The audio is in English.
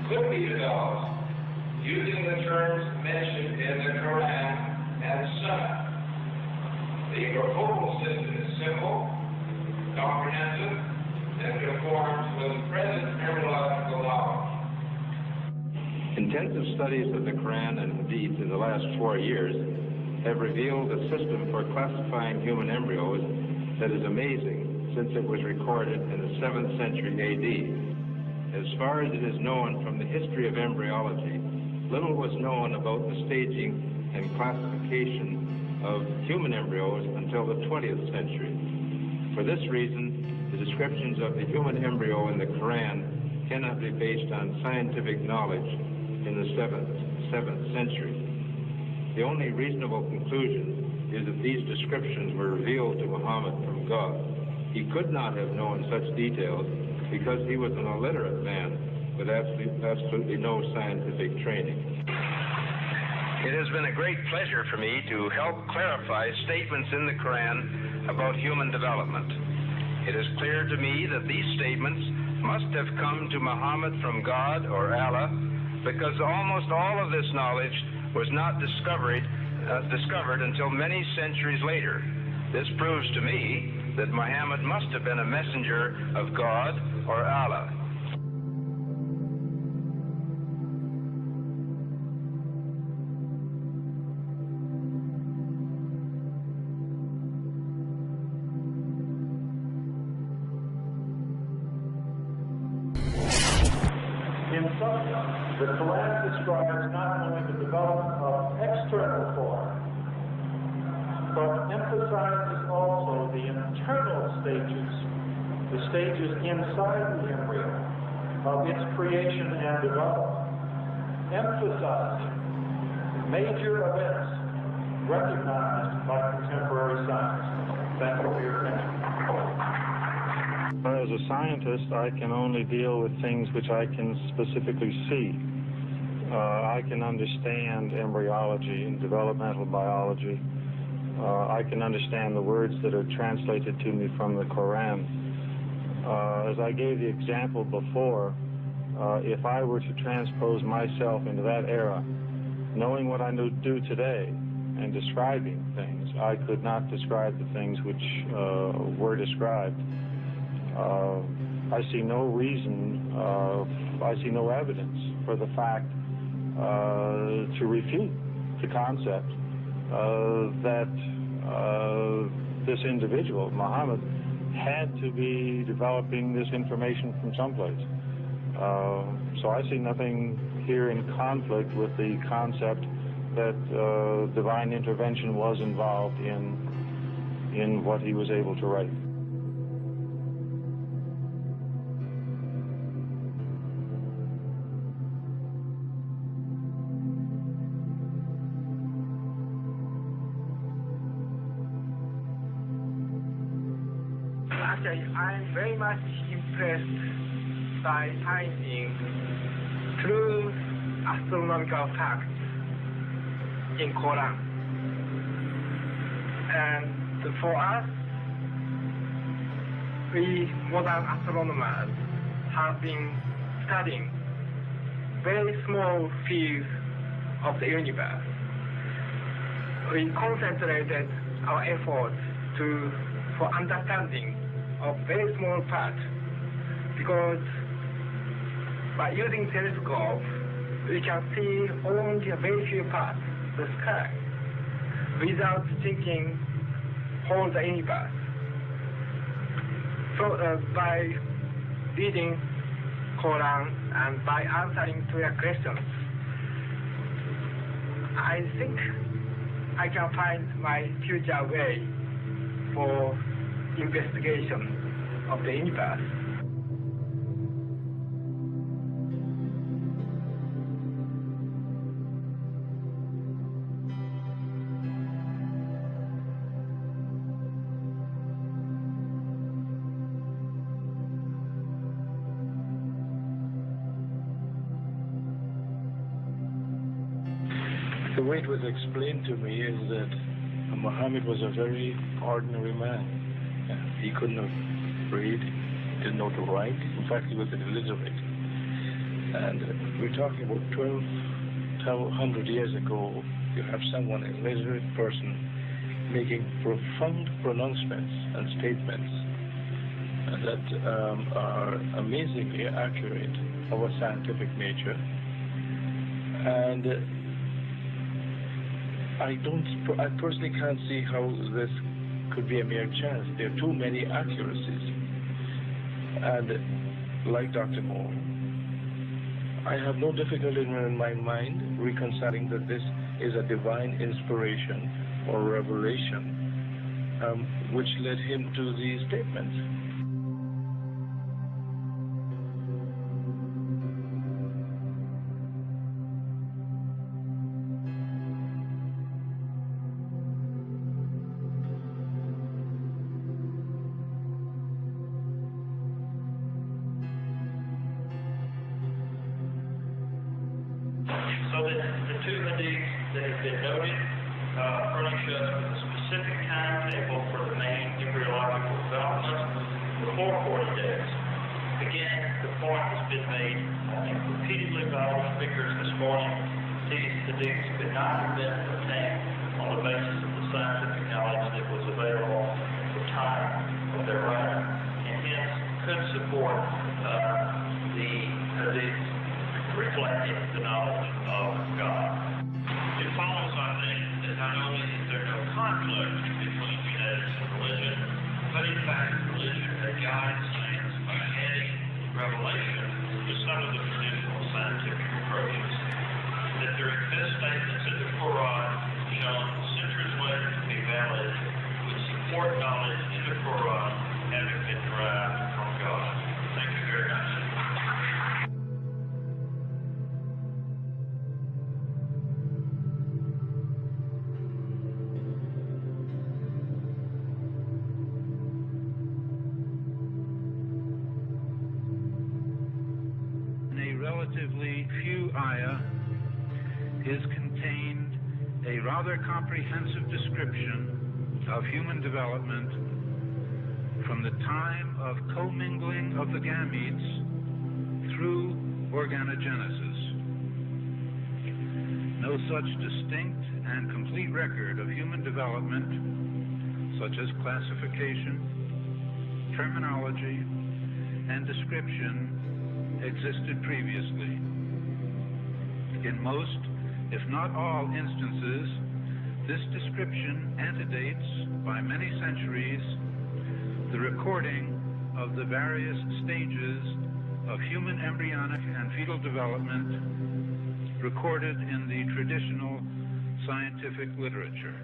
could be developed using the terms mentioned in the Quran and Sunnah. The proposal system is simple, comprehensive, and conforms with present embryological knowledge. Intensive studies of the Quran and Hadith in the last 4 years have revealed a system for classifying human embryos that is amazing since it was recorded in the 7th century AD. As far as it is known from the history of embryology, little was known about the staging and classification of human embryos until the 20th century. For this reason, the descriptions of the human embryo in the Quran cannot be based on scientific knowledge in the 7th century. The only reasonable conclusion is that these descriptions were revealed to Muhammad from God. He could not have known such details because he was an illiterate man with absolutely no scientific training. It has been a great pleasure for me to help clarify statements in the Quran about human development. It is clear to me that these statements must have come to Muhammad from God or Allah, because almost all of this knowledge was not discovered until many centuries later. This proves to me that Muhammad must have been a messenger of God or Allah. In substance, the Quran describes not only the development of external form, but emphasizes also the internal stages, the stages inside the embryo of its creation and development, emphasizing major events recognized by contemporary science. Thank you for your attention. As a scientist, I can only deal with things which I can specifically see. I can understand embryology and developmental biology. I can understand the words that are translated to me from the Quran. As I gave the example before, if I were to transpose myself into that era, knowing what I do today and describing things, I could not describe the things which were described. I see no reason, I see no evidence for the fact to refute the concept that this individual, Muhammad, had to be developing this information from someplace. So I see nothing here in conflict with the concept that divine intervention was involved in what he was able to write. Actually, I'm very much impressed by finding true astronomical facts in Quran. And for us, we modern astronomers have been studying very small fields of the universe. We concentrated our efforts for understanding of very small parts, because by using telescope we can see only a very few parts of the sky without thinking whole the universe. So by reading Quran and by answering to your questions, I think I can find my future way for investigation of the universe. The way it was explained to me is that Muhammad was a very ordinary man. He couldn't have read, didn't know to write. In fact, he was illiterate. And we're talking about 1,200 years ago. You have someone, a literate person, making profound pronouncements and statements that are amazingly accurate of a scientific nature. And I personally can't see how this could be a mere chance. There are too many accuracies. And like Dr. Moore, I have no difficulty in my mind reconciling that this is a divine inspiration or revelation which led him to these statements. So the two hadiths that have been noted furnish us with a specific timetable for the main embryological development before 40 days. Again, the point has been made, I think, repeatedly by all speakers this morning. These hadiths could not have been obtained on the basis of the scientific knowledge that was available at the time of their writing, and hence could support the hadiths reflecting the knowledge of God. It follows, I think, that not only is there no conflict between genetics and religion, but in fact religion that guides science by adding revelation to some of the traditional scientific approaches. That there exist statements in the Quran shown centuries later to be valid, which support knowledge in the Quran having been derived from God. Thank you very much. Relatively few ayah is contained a rather comprehensive description of human development from the time of commingling of the gametes through organogenesis. No such distinct and complete record of human development, such as classification, terminology, and description, existed previously. In most, if not all instances, this description antedates by many centuries the recording of the various stages of human embryonic and fetal development recorded in the traditional scientific literature.